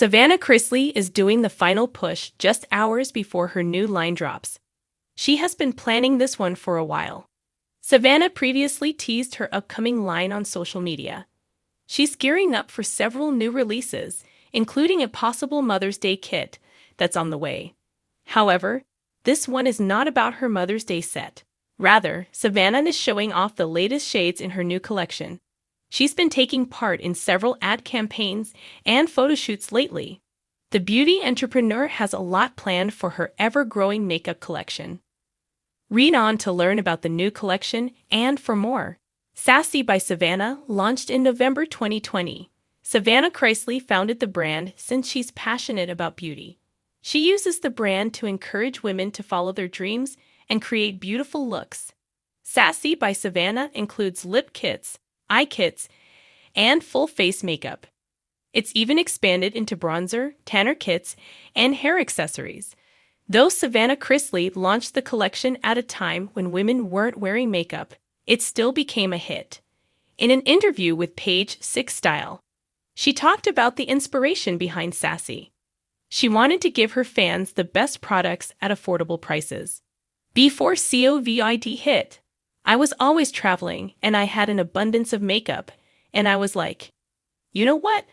Savannah Chrisley is doing the final push just hours before her new line drops. She has been planning this one for a while. Savannah previously teased her upcoming line on social media. She's gearing up for several new releases, including a possible Mother's Day kit that's on the way. However, this one is not about her Mother's Day set. Rather, Savannah is showing off the latest shades in her new collection. She's been taking part in several ad campaigns and photo shoots lately. The beauty entrepreneur has a lot planned for her ever-growing makeup collection. Read on to learn about the new collection and for more. Sassy by Savannah launched in November 2020. Savannah Chrisley founded the brand since she's passionate about beauty. She uses the brand to encourage women to follow their dreams and create beautiful looks. Sassy by Savannah includes lip kits, eye kits, and full face makeup. It's even expanded into bronzer, tanner kits, and hair accessories. Though Savannah Chrisley launched the collection at a time when women weren't wearing makeup, it still became a hit. In an interview with Page 6 Style, she talked about the inspiration behind Sassy. She wanted to give her fans the best products at affordable prices. Before COVID hit, I was always traveling and I had an abundance of makeup, and I was like, you know what?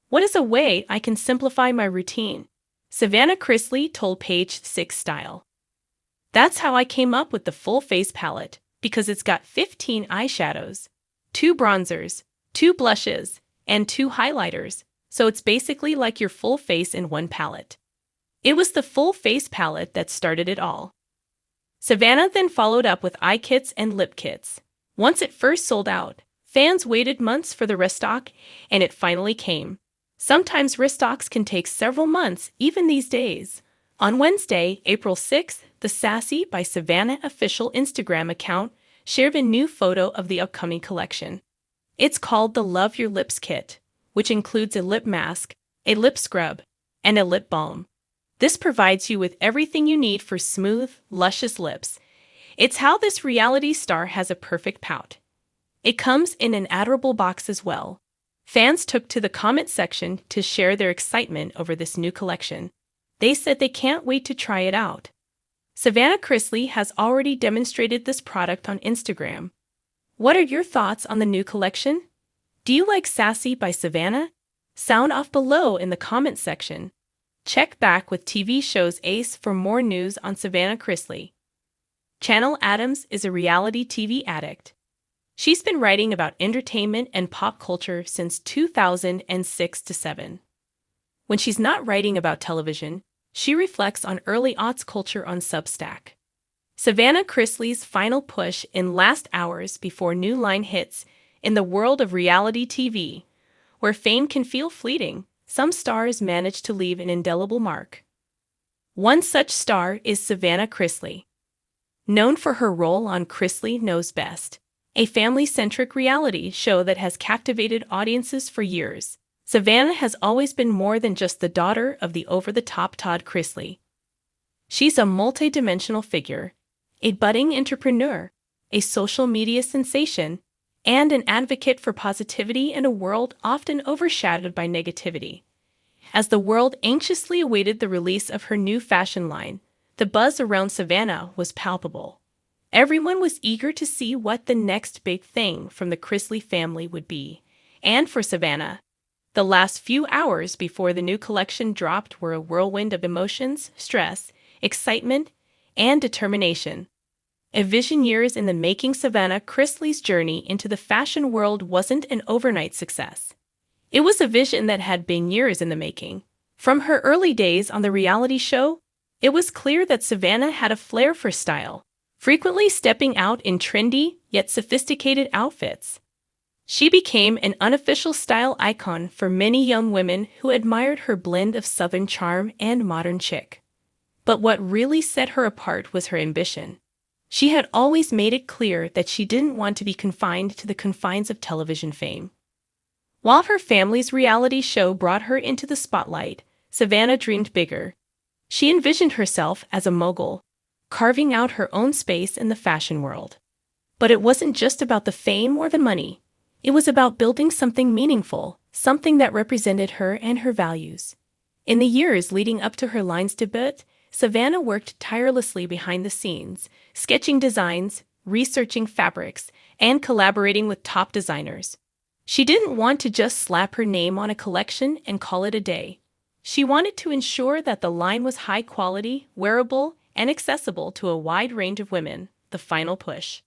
What is a way I can simplify my routine? Savannah Chrisley told Page 6 Style. That's how I came up with the full face palette, because it's got 15 eyeshadows, 2 bronzers, 2 blushes, and 2 highlighters, so it's basically like your full face in one palette. It was the full face palette that started it all. Savannah then followed up with eye kits and lip kits. Once it first sold out, fans waited months for the restock, and it finally came. Sometimes restocks can take several months, even these days. On Wednesday, April 6th, the Sassy by Savannah official Instagram account shared a new photo of the upcoming collection. It's called the Love Your Lips Kit, which includes a lip mask, a lip scrub, and a lip balm. This provides you with everything you need for smooth, luscious lips. It's how this reality star has a perfect pout. It comes in an adorable box as well. Fans took to the comment section to share their excitement over this new collection. They said they can't wait to try it out. Savannah Chrisley has already demonstrated this product on Instagram. What are your thoughts on the new collection? Do you like Sassy by Savannah? Sound off below in the comment section. Check back with TV shows Ace for more news on Savannah Chrisley. Channel Adams is a reality TV addict. She's been writing about entertainment and pop culture since 2006-7. When she's not writing about television, she reflects on early aughts culture on Substack. Savannah Chrisley's final push in last hours before new line hits in the world of reality TV, where fame can feel fleeting. Some stars manage to leave an indelible mark. One such star is Savannah Chrisley. Known for her role on Chrisley Knows Best, a family-centric reality show that has captivated audiences for years, Savannah has always been more than just the daughter of the over-the-top Todd Chrisley. She's a multi-dimensional figure, a budding entrepreneur, a social media sensation, and an advocate for positivity in a world often overshadowed by negativity. As the world anxiously awaited the release of her new fashion line, the buzz around Savannah was palpable. Everyone was eager to see what the next big thing from the Chrisley family would be. And for Savannah, the last few hours before the new collection dropped were a whirlwind of emotions, stress, excitement, and determination. A vision years in the making. Savannah Chrisley's journey into the fashion world wasn't an overnight success. It was a vision that had been years in the making. From her early days on the reality show, it was clear that Savannah had a flair for style, frequently stepping out in trendy yet sophisticated outfits. She became an unofficial style icon for many young women who admired her blend of Southern charm and modern chic. But what really set her apart was her ambition. She had always made it clear that she didn't want to be confined to the confines of television fame. While her family's reality show brought her into the spotlight, Savannah dreamed bigger. She envisioned herself as a mogul, carving out her own space in the fashion world. But it wasn't just about the fame or the money. It was about building something meaningful, something that represented her and her values. In the years leading up to her line's debut, Savannah worked tirelessly behind the scenes, sketching designs, researching fabrics, and collaborating with top designers. She didn't want to just slap her name on a collection and call it a day. She wanted to ensure that the line was high quality, wearable, and accessible to a wide range of women. The final push.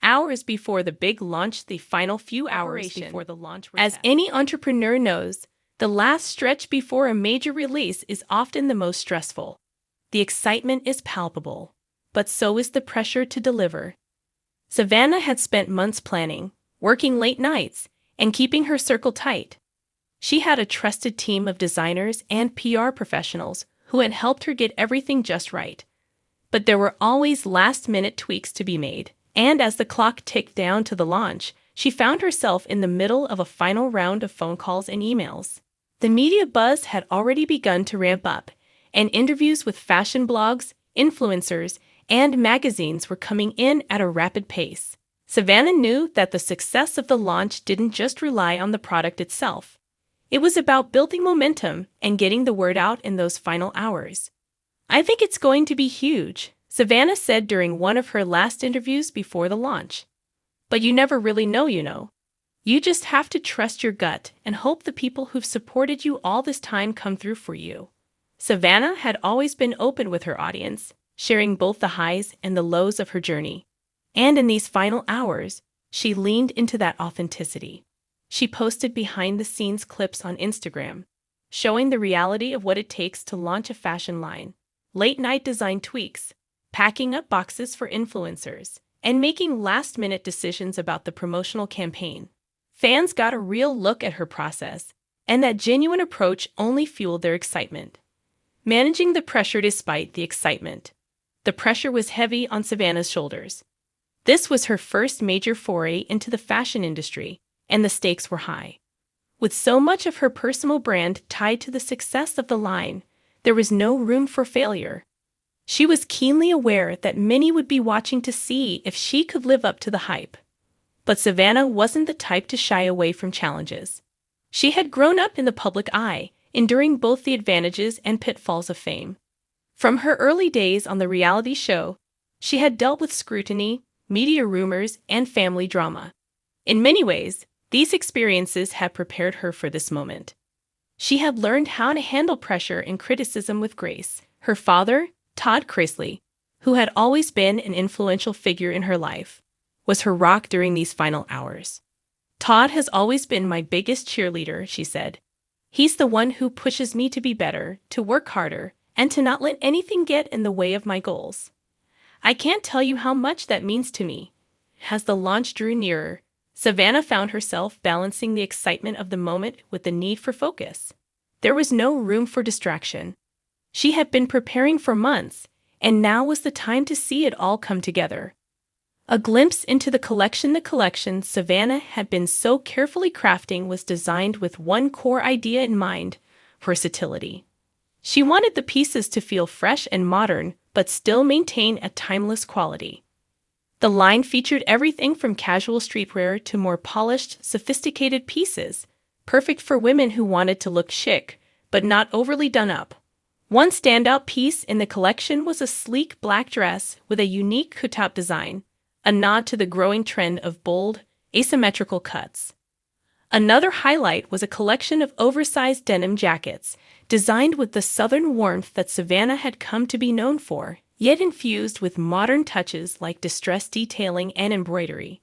Hours before the big launch, the final few hours before the launch. As any entrepreneur knows, the last stretch before a major release is often the most stressful. The excitement is palpable, but so is the pressure to deliver. Savannah had spent months planning, working late nights, and keeping her circle tight. She had a trusted team of designers and PR professionals who had helped her get everything just right. But there were always last-minute tweaks to be made, and as the clock ticked down to the launch, she found herself in the middle of a final round of phone calls and emails. The media buzz had already begun to ramp up, and interviews with fashion blogs, influencers, and magazines were coming in at a rapid pace. Savannah knew that the success of the launch didn't just rely on the product itself. It was about building momentum and getting the word out in those final hours. "I think it's going to be huge," Savannah said during one of her last interviews before the launch. "But you never really know, you know. You just have to trust your gut and hope the people who've supported you all this time come through for you." Savannah had always been open with her audience, sharing both the highs and the lows of her journey. And in these final hours, she leaned into that authenticity. She posted behind-the-scenes clips on Instagram, showing the reality of what it takes to launch a fashion line, late-night design tweaks, packing up boxes for influencers, and making last-minute decisions about the promotional campaign. Fans got a real look at her process, and that genuine approach only fueled their excitement. Managing the pressure despite the excitement. The pressure was heavy on Savannah's shoulders. This was her first major foray into the fashion industry, and the stakes were high. With so much of her personal brand tied to the success of the line, there was no room for failure. She was keenly aware that many would be watching to see if she could live up to the hype. But Savannah wasn't the type to shy away from challenges. She had grown up in the public eye, enduring both the advantages and pitfalls of fame. From her early days on the reality show, she had dealt with scrutiny, media rumors, and family drama. In many ways, these experiences had prepared her for this moment. She had learned how to handle pressure and criticism with grace. Her father, Todd Chrisley, who had always been an influential figure in her life, was her rock during these final hours. "Todd has always been my biggest cheerleader," she said. "He's the one who pushes me to be better, to work harder, and to not let anything get in the way of my goals. I can't tell you how much that means to me." As the launch drew nearer, Savannah found herself balancing the excitement of the moment with the need for focus. There was no room for distraction. She had been preparing for months, and now was the time to see it all come together. A glimpse into the collection Savannah had been so carefully crafting was designed with one core idea in mind: versatility. She wanted the pieces to feel fresh and modern, but still maintain a timeless quality. The line featured everything from casual streetwear to more polished, sophisticated pieces, perfect for women who wanted to look chic, but not overly done up. One standout piece in the collection was a sleek black dress with a unique cutout design, a nod to the growing trend of bold, asymmetrical cuts. Another highlight was a collection of oversized denim jackets, designed with the southern warmth that Savannah had come to be known for, yet infused with modern touches like distressed detailing and embroidery.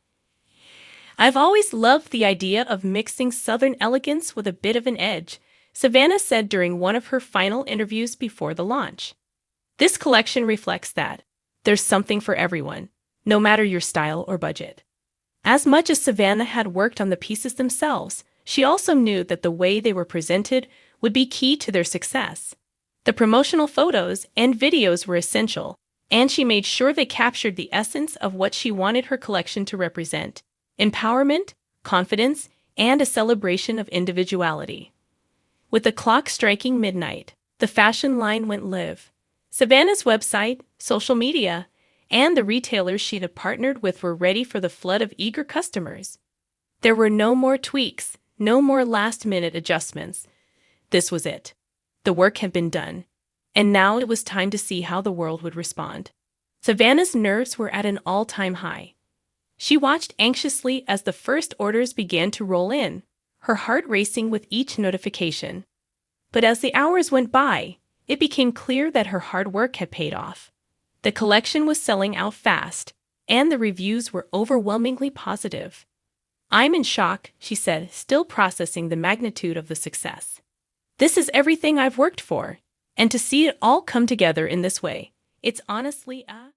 "I've always loved the idea of mixing southern elegance with a bit of an edge," Savannah said during one of her final interviews before the launch. "This collection reflects that. There's something for everyone, no matter your style or budget." As much as Savannah had worked on the pieces themselves, she also knew that the way they were presented would be key to their success. The promotional photos and videos were essential, and she made sure they captured the essence of what she wanted her collection to represent: empowerment, confidence, and a celebration of individuality. With the clock striking midnight, the fashion line went live. Savannah's website, social media, and the retailers she had partnered with were ready for the flood of eager customers. There were no more tweaks, no more last-minute adjustments. This was it. The work had been done, and now it was time to see how the world would respond. Savannah's nerves were at an all-time high. She watched anxiously as the first orders began to roll in, her heart racing with each notification. But as the hours went by, it became clear that her hard work had paid off. The collection was selling out fast, and the reviews were overwhelmingly positive. "I'm in shock," she said, still processing the magnitude of the success. "This is everything I've worked for, and to see it all come together in this way, it's honestly a..."